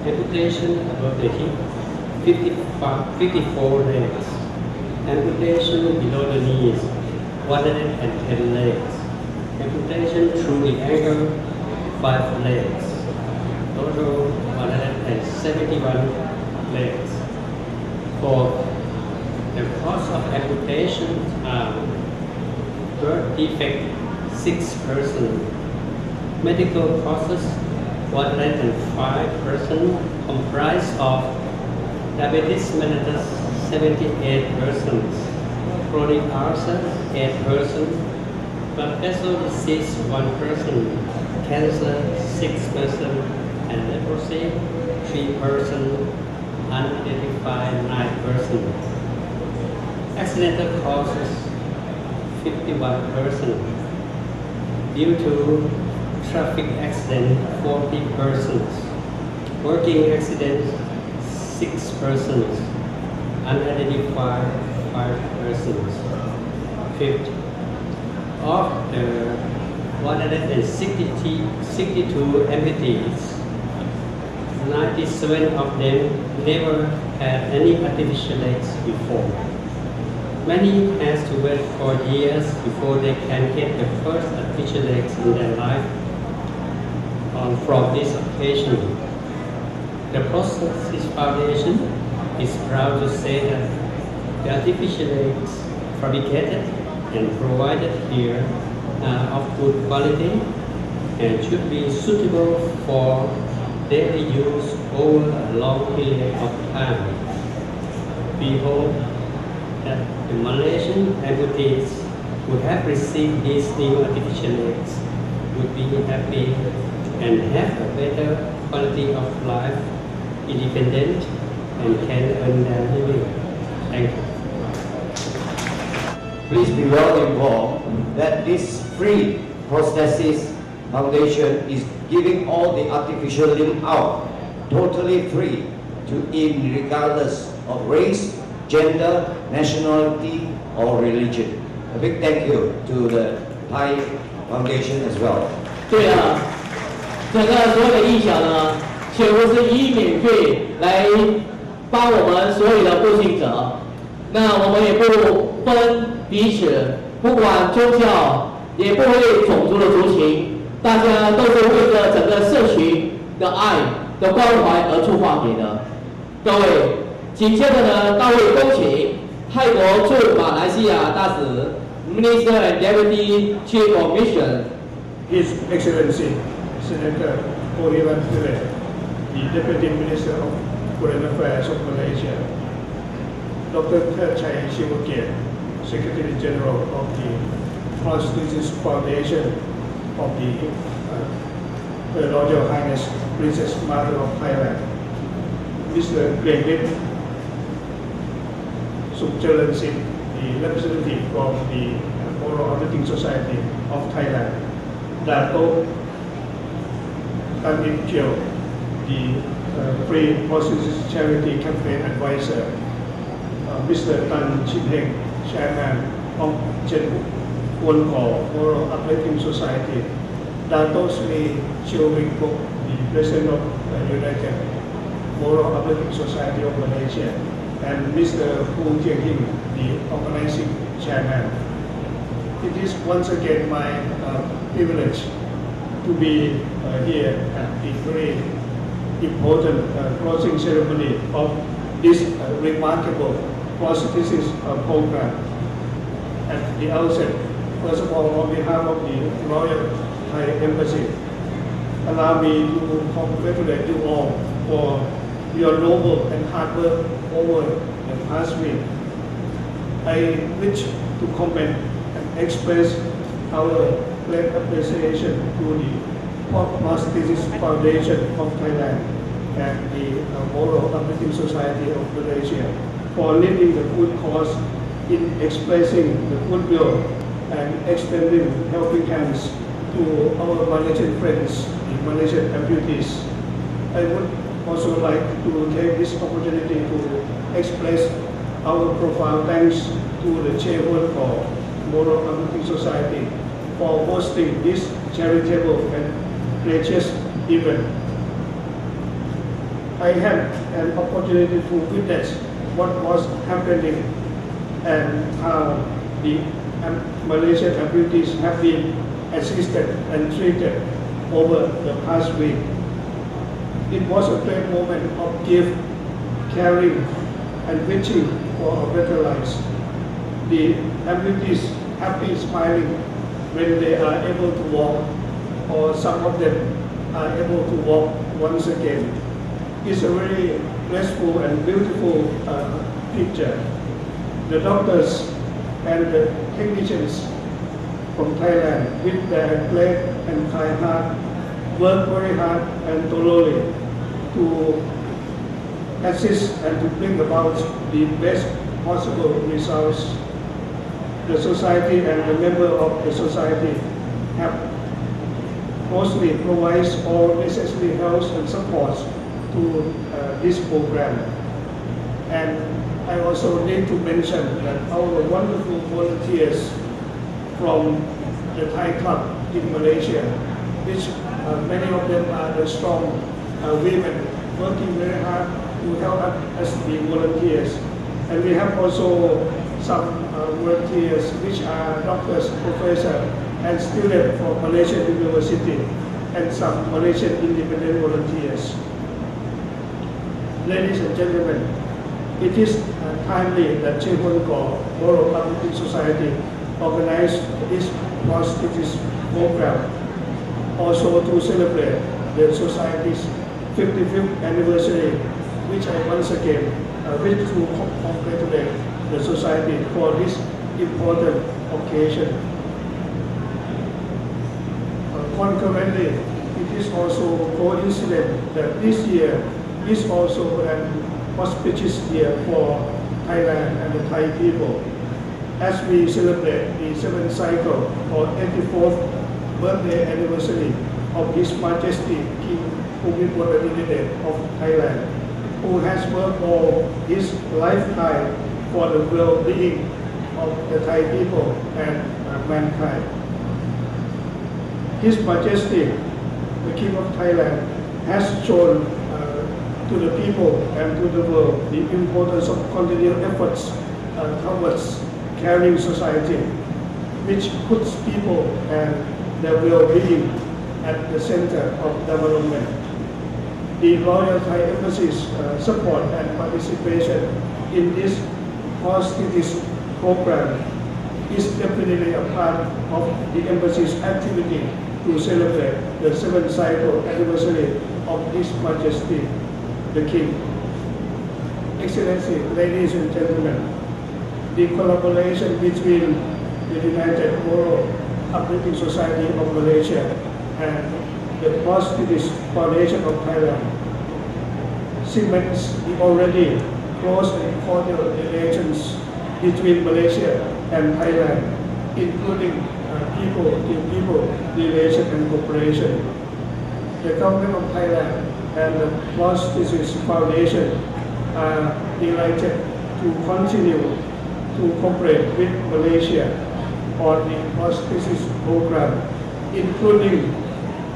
Amputation above the hip, 54 legs. Amputation below the knees, 110 legs. Amputation through the ankle, 5 legs. Total 171 legs. For the cause of amputation are birth defect, 6%. Medical causes, 105%, comprised of diabetes mellitus, 78%, chronic ulcer, 8%, blood vessel disease, 1%, cancer, 6%, and leprosy, 3%, unidentified, 9%. Accidental causes, 51%. Due to traffic accident, 40%. Working accident, 6%. Unidentified, 5%. Fifth, of the 162 amputees, 97 of them never had any artificial legs before. Many has to wait for years before they can get the first artificial legs in their life. From this occasion, the Prosthesis Foundation is proud to say that the artificial legs fabricated and provided here are of good quality and should be suitable for daily use over a long period of time. We hope that the Malaysian amputees who have received these new artificial legs would be happy and have a better quality of life, independent, and can earn their living. Thank you. Please be well informed that this free prosthesis foundation is giving all the artificial limb out totally free to in regardless of race, gender, nationality, or religion. A big thank you to the Thai Foundation as well. 对啊，整个所有的义脚呢，全部是以免费来帮我们所有的步行者。那我们也不分彼此，不管宗教，也不会种族的族群，大家都是为着整个社群的爱的关怀而出发给的。各位，紧接着呢，大会恭请泰国驻马来西亚大使 Minister and Deputy Chief of Mission His Excellency Senator Ivan Pillay, the Deputy Minister of Foreign Affairs of Malaysia, Dr. Thachai Sivakiat, Secretary General of the Prosthesis Foundation of the Her Royal Highness Princess Mother of Thailand, Mr. Greg Sukcharan Singh, the representative from the Moral Operating Society of Thailand, Dato Tan Im Cheo, the Free Prosthesis Charity Campaign Advisor, Mr. Tan Chin Heng, Chairman of Chen Kuan Kaw Moral Operating Society, Dato Sri Chiu Wing Kuk, the President of the United Moral Operating Society of Malaysia, and Mr. Hu Tieng Hing, the organizing chairman. It is once again my privilege to be here at the very important closing ceremony of this remarkable prosthesis program. At the outset, first of all, on behalf of the Royal Thai Embassy, allow me to congratulate you all for your noble and hard work over the past week. I wish to comment and express our great appreciation to the Prosthesis Foundation of Thailand and the Moral Operating Society of Malaysia for leading the good cause in expressing the goodwill and extending helping hands to our Malaysian friends, the Malaysian amputees. I would also like to take this opportunity to express our profound thanks to the chairwoman of Moral Operating Society for hosting this charitable and precious event. I had an opportunity to witness what was happening and how the Malaysian amputees have been assisted and treated over the past week. It was a great moment of gift, caring, and wishing for a better life. The amputees happy smiling when they are able to walk, or some of them are able to walk once again. It's a very blissful and beautiful picture. The doctors and the technicians from Thailand, with their great and kind heart, work very hard and thoroughly to assist and to bring about the best possible results. The society and the member of the society have mostly provides all necessary help and support to this program. And I also need to mention that our wonderful volunteers from the Thai club in Malaysia, which many of them are the strong women working very hard to help us as the volunteers. And we have also some volunteers which are doctors, professors, and students from Malaysian University, and some Malaysian independent volunteers. Ladies and gentlemen, it is timely that Chek Mun Kaw Borough Public Society organized this prestigious program also to celebrate the society's 55th anniversary, which I once again wish to congratulate the society for this important occasion. Concurrently, it is also coincident that this year is also an auspicious year for Thailand and the Thai people, as we celebrate the 7th cycle or 84th birthday anniversary of His Majesty King Bhumibol Adulyadej of Thailand, who has worked all his lifetime for the well-being of the Thai people and mankind. His Majesty, the King of Thailand, has shown to the people and to the world the importance of continued efforts towards caring society, which puts people and their well-being at the center of development. The Royal Thai Embassy's support and participation in this prestigious program is definitely a part of the Embassy's activity to celebrate the 7th cycle anniversary of His Majesty the King. Excellency, ladies and gentlemen, the collaboration between the United Borough Uplifting Society of Malaysia and the prestigious Foundation of Thailand cements the already close and cordial relations between Malaysia and Thailand, including people-to-people relation and cooperation. The government of Thailand and the prestigious Foundation are delighted to continue to cooperate with Malaysia on the prestigious program, including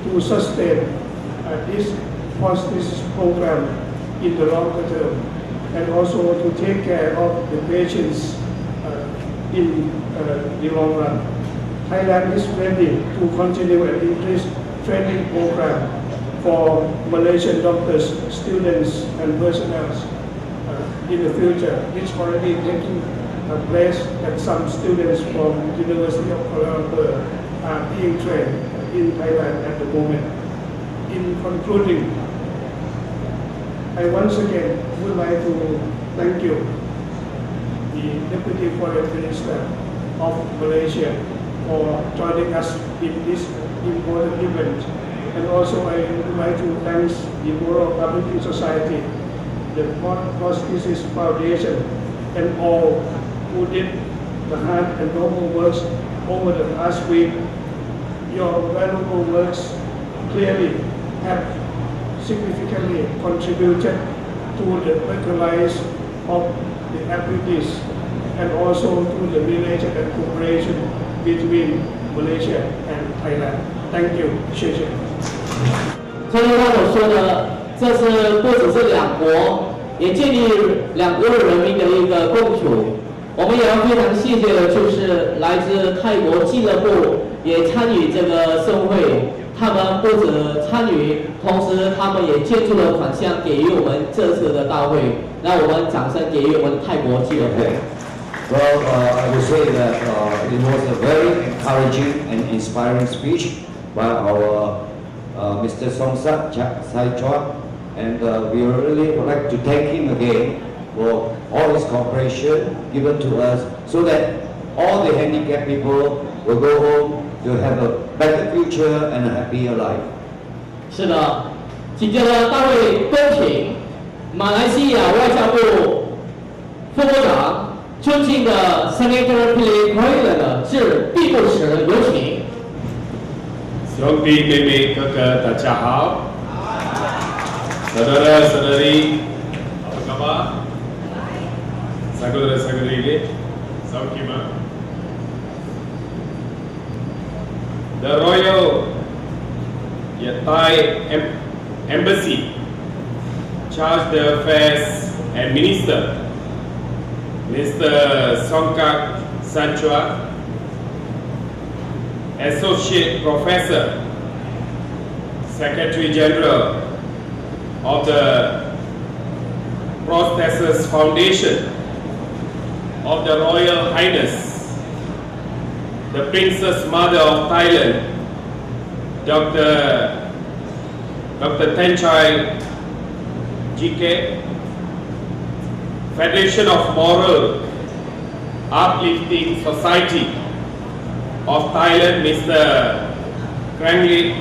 to sustain this prestigious program in the longer term, and also to take care of the patients in the long run. Thailand is ready to continue and increase training program for Malaysian doctors, students, and personnel in the future, which already taking place that some students from University of Kuala Lumpur are being trained in Thailand at the moment. In concluding, I once again would like to thank you, the Deputy Foreign Minister of Malaysia, for joining us in this important event. And also I would like to thank the Borough Public Society, the Prestigious Foundation, and all who did the hard and noble works over the past week. Your valuable works clearly have significantly contributed to the better lives of the amputees and also to the relation and cooperation between Malaysia and Thailand. Thank you. 谢谢。刚刚我说的这是不只是两国，也建立两国的人民的一个共处。我们也要非常谢谢的就是来自泰国俱乐部也参与这个盛会，他们不止参与，同时他们也捐助了款项给予我们这次的大会，让我们掌声给予我们泰国俱乐部。Well, I would say that it was a very encouraging and inspiring speech by our Mr. Songsak Sai Chua, and we really would like to thank him again for all his cooperation given to us, so that all the handicapped people will go home to have a better future and a happier life. 是的，紧接着大会恭请马来西亚外交部副部长。尊敬的 Senator Pilih Koilan 致闭幕词，有请。兄弟妹妹哥哥，大家好。Saudara-saudari, apa khabar? Saudara-saudari, saudara. The Royal Thai Embassy, Charge d'Affaires and Minister, Mr. Songsak Sai Chua, Associate Professor, Secretary General of the Prosthesis Foundation of the Royal Highness, the Princess Mother of Thailand, Dr. Thanchai GK, Federation of Moral Uplifting Society of Thailand, Mr. Krangli,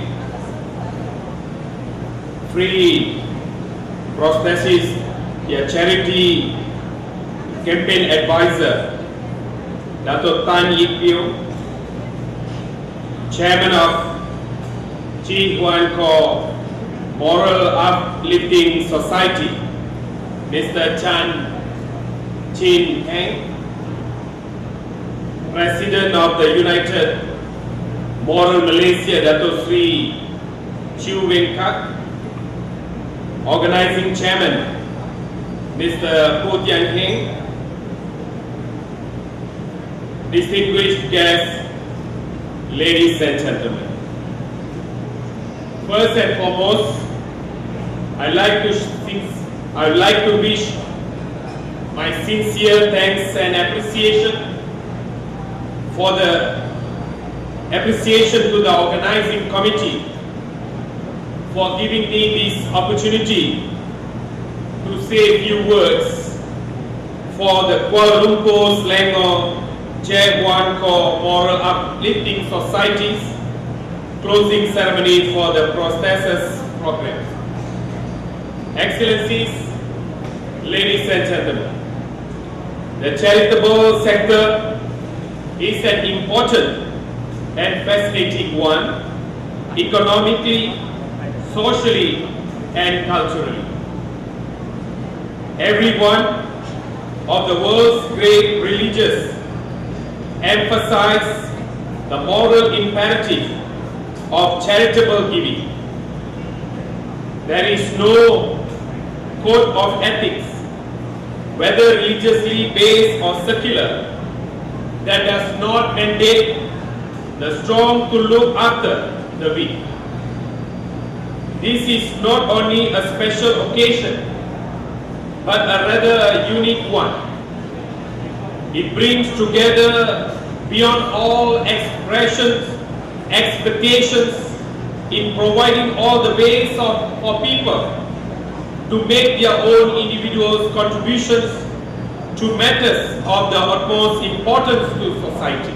Free Prosthesis Charity Campaign Advisor, Dato' Tan Yip Pyo, Chairman of Chi Huan Ko Moral Uplifting Society, Mr. Chan Chin Heng, President of the United Moral Malaysia, Dato' Sri Chew Wen Kak, Organizing Chairman, Mr. Ho Tian Heng, distinguished guests, ladies and gentlemen. First and foremost, I'd like to wish my sincere thanks and appreciation to the organizing committee for giving me this opportunity to say a few words for the Kuala Lumpur Selangor Chair Huan Ko Moral Uplifting Society's closing ceremony for the Prosthesis program. Excellencies, ladies and gentlemen, the charitable sector is an important and fascinating one, economically, socially, and culturally. Every one of the world's great religions emphasize the moral imperative of charitable giving. There is no code of ethics, whether religiously based or secular, that does not mandate the strong to look after the weak. This is not only a special occasion, but a rather unique one. It brings together beyond all expectations in providing all the ways for people to make their own individual contributions to matters of the utmost importance to society.